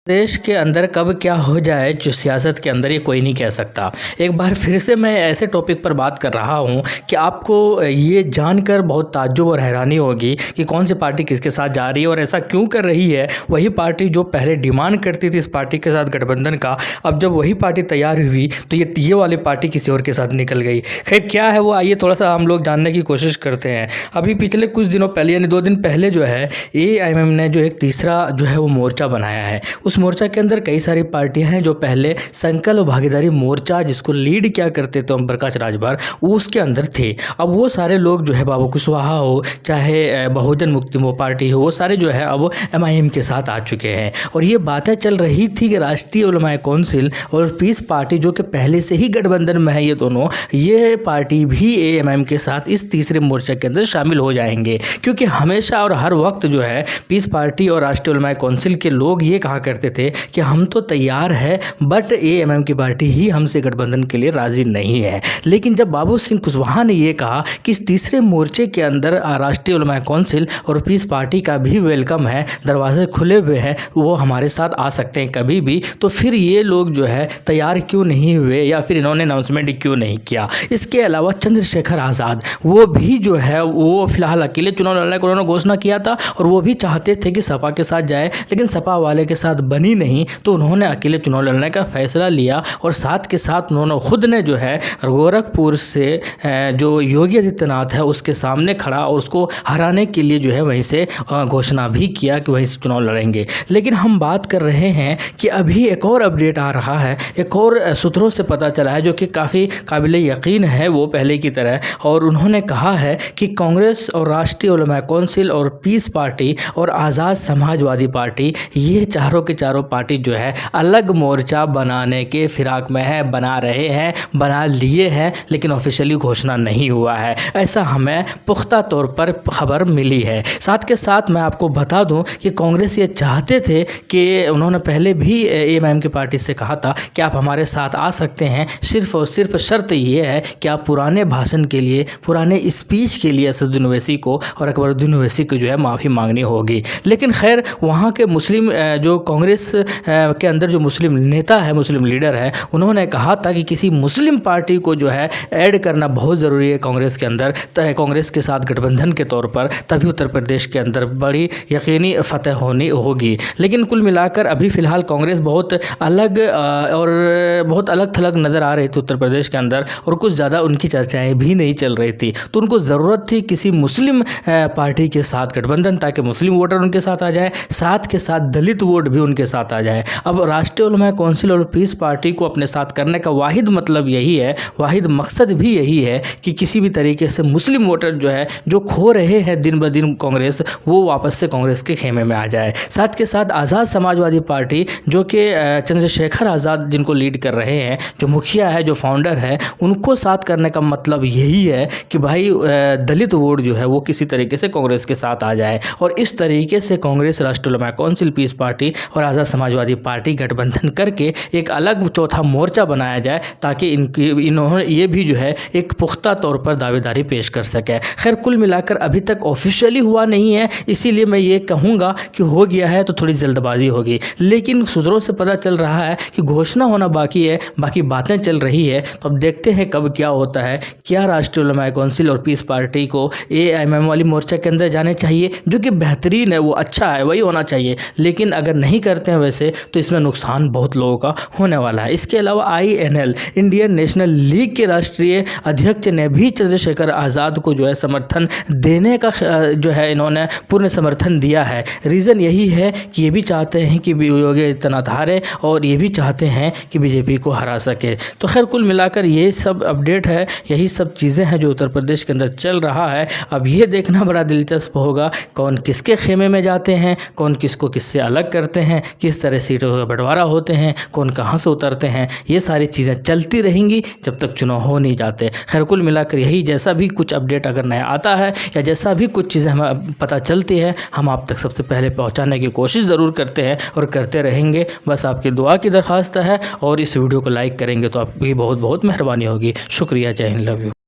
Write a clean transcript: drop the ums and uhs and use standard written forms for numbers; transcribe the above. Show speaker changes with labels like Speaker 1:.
Speaker 1: देश के अंदर कब क्या हो जाए जो सियासत के अंदर ये कोई नहीं कह सकता। एक बार फिर से मैं ऐसे टॉपिक पर बात कर रहा हूँ कि आपको ये जानकर बहुत ताज्जुब और हैरानी होगी कि कौन सी पार्टी किसके साथ जा रही है और ऐसा क्यों कर रही है। वही पार्टी जो पहले डिमांड करती थी इस पार्टी के साथ गठबंधन का, अब जब वही पार्टी तैयार हुई तो ये वाली पार्टी किसी और के साथ निकल गई। खैर क्या है वो, आइए थोड़ा सा हम लोग जानने की कोशिश करते हैं। अभी पिछले कुछ दिनों पहले यानी 2 दिन पहले जो है AIMM ने जो एक तीसरा जो है वो मोर्चा बनाया है। उस मोर्चा के अंदर कई सारी पार्टियां हैं जो पहले संकल्प और भागीदारी मोर्चा जिसको लीड क्या करते थे ओम प्रकाश राजभर, वो उसके अंदर थे। अब वो सारे लोग जो है बाबू कुशवाहा हो चाहे बहुजन मुक्ति पार्टी हो, वो सारे जो है अब MIM के साथ आ चुके हैं। और ये बातें चल रही थी कि राष्ट्रीय उलमाए कौंसिल और पीस पार्टी जो कि पहले से ही गठबंधन में है, ये दोनों ये पार्टी भी AMM के साथ इस तीसरे मोर्चे के अंदर शामिल हो जाएंगे। क्योंकि हमेशा और हर वक्त जो है पीस पार्टी और राष्ट्रीय उलमाए कौंसिल के लोग ये कहा करते थे कि हम तो तैयार है बट AMM की पार्टी ही हमसे गठबंधन के लिए राजी नहीं है। लेकिन जब बाबू सिंह कुशवाहा ने ये कहा कि इस तीसरे मोर्चे के अंदर राष्ट्रीय उलमाए कौंसिल और पीस पार्टी का भी वेलकम है, दरवाजे खुले हुए हैं, वो हमारे साथ आ सकते हैं कभी भी, तो फिर ये लोग जो है तैयार क्यों नहीं हुए या फिर इन्होंने अनाउंसमेंट क्यों नहीं किया। इसके अलावा चंद्रशेखर आज़ाद वो भी जो है वो फिलहाल अकेले चुनाव लड़ने का उन्होंने घोषणा किया था और वो भी चाहते थे कि सपा के साथ जाए, लेकिन सपा वाले के साथ बनी नहीं तो उन्होंने अकेले चुनाव लड़ने का फैसला लिया। और साथ के साथ उन्होंने खुद ने जो है गोरखपुर से जो योगी आदित्यनाथ है उसके सामने खड़ा और उसको हराने के लिए जो है वहीं से घोषणा भी किया कि वहीं से चुनाव लड़ेंगे। लेकिन हम बात कर रहे हैं कि अभी एक और अपडेट आ रहा है, एक और सूत्रों से पता चला है जो कि काफ़ी काबिल यकीन है वो पहले की तरह, और उन्होंने कहा है कि कांग्रेस और राष्ट्रीय उलमाए कौंसिल और पीस पार्टी और आज़ाद समाजवादी पार्टी ये चारों के चारों पार्टी जो है अलग मोर्चा बनाने के फिराक में है, बना रहे हैं, बना लिए हैं, लेकिन ऑफिशियली घोषणा नहीं हुआ है। ऐसा हमें पुख्ता तौर पर खबर मिली है। साथ के साथ मैं आपको बता दूं कि कांग्रेस ये चाहते थे कि उन्होंने पहले भी AMM की पार्टी से कहा था कि आप हमारे साथ आ सकते हैं, सिर्फ और सिर्फ शर्त ये है कि आप पुराने भाषण के लिए, पुराने स्पीच के लिए असदुद्दीन ओवैसी को और अकबरुद्दीन ओवैसी को जो है माफ़ी मांगनी होगी। लेकिन खैर वहाँ के मुस्लिम जो कांग्रेस के अंदर जो मुस्लिम नेता है, मुस्लिम लीडर है, उन्होंने कहा था कि किसी मुस्लिम पार्टी को जो है ऐड करना बहुत ज़रूरी है कांग्रेस के अंदर, कांग्रेस के साथ गठबंधन के तौर पर, तभी उत्तर प्रदेश के अंदर बड़ी यकीनी फतह होनी होगी। लेकिन कुल मिलाकर अभी फ़िलहाल कांग्रेस बहुत अलग और बहुत अलग थलग नज़र आ रही थी उत्तर प्रदेश के अंदर, और कुछ ज़्यादा उनकी चर्चाएँ भी नहीं चल रही थी। तो उनको ज़रूरत थी किसी मुस्लिम पार्टी के साथ गठबंधन, ताकि मुस्लिम वोटर उनके साथ आ जाए, साथ के साथ दलित वोट भी उनके साथ आ जाए। अब राष्ट्रीय उलमाए कौंसिल और पीस पार्टी को अपने साथ करने का वाहिद मतलब यही है, वाहिद मकसद भी यही है कि किसी भी तरीके से मुस्लिम वोटर जो है जो खो रहे हैं दिन ब दिन कांग्रेस, वो वापस से कांग्रेस के खेमे में आ जाए। साथ के साथ आज़ाद समाजवादी पार्टी जो कि चंद्रशेखर आज़ाद जिनको लीड कर रहे हैं, जो मुखिया है, जो फाउंडर है, उनको साथ करने का मतलब यही है कि भाई दलित वोट जो है वो किसी तरीके से कांग्रेस के साथ आ जाए। और इस तरीके से कांग्रेस, राष्ट्रीय उलमाए कौंसिल, पीस पार्टी और आज़ाद समाजवादी पार्टी गठबंधन करके एक अलग चौथा मोर्चा बनाया जाए, ताकि इन्होंने ये भी जो है एक पुख्ता तौर पर दावेदारी पेश कर सके। खैर कुल मिलाकर अभी तक ऑफिशियली हुआ नहीं है, इसीलिए मैं ये कहूँगा कि हो गया है तो थोड़ी जल्दबाजी होगी। लेकिन सूत्रों से पता चल रहा है कि घोषणा होना बाकी है, बाकी बातें चल रही है। तो अब देखते हैं कब क्या होता है। क्या राष्ट्रीय उलमाए कौंसिल और पीस पार्टी को AMM वाली मोर्चा के अंदर जाने चाहिए, जो कि बेहतरीन है, वो अच्छा है, वही होना चाहिए। लेकिन अगर नहीं करते हैं वैसे तो इसमें नुकसान बहुत लोगों का होने वाला है। इसके अलावा INL, इंडियन नेशनल लीग के राष्ट्रीय अध्यक्ष ने भी चंद्रशेखर आज़ाद को जो है समर्थन देने का जो है इन्होंने पूर्ण समर्थन दिया है। रीज़न यही है कि ये भी चाहते हैं कि योगी आदित्यनाथ हारे और ये भी चाहते हैं कि BJP को हरा सके। तो खैर कुल मिलाकर ये सब अपडेट है, यही सब चीज़ें हैं जो उत्तर प्रदेश के अंदर चल रहा है। अब ये देखना बड़ा दिलचस्प होगा कौन किसके खेमे में जाते हैं, कौन किसको किससे अलग करते हैं, किस तरह सीटों का बंटवारा होते हैं, कौन कहाँ से उतरते हैं। ये सारी चीज़ें चलती रहेंगी जब तक चुनाव हो नहीं जाते। खैर कुल मिलाकर यही, जैसा भी कुछ अपडेट अगर नया आता है या जैसा भी कुछ चीज़ें हमें पता चलती है, हम आप तक सबसे पहले पहुंचाने की कोशिश ज़रूर करते हैं और करते रहेंगे। बस आपकी दुआ की दरख्वास्त है, और इस वीडियो को लाइक करेंगे तो आपकी बहुत बहुत मेहरबानी होगी। शुक्रिया। जय हिंद, लव यू।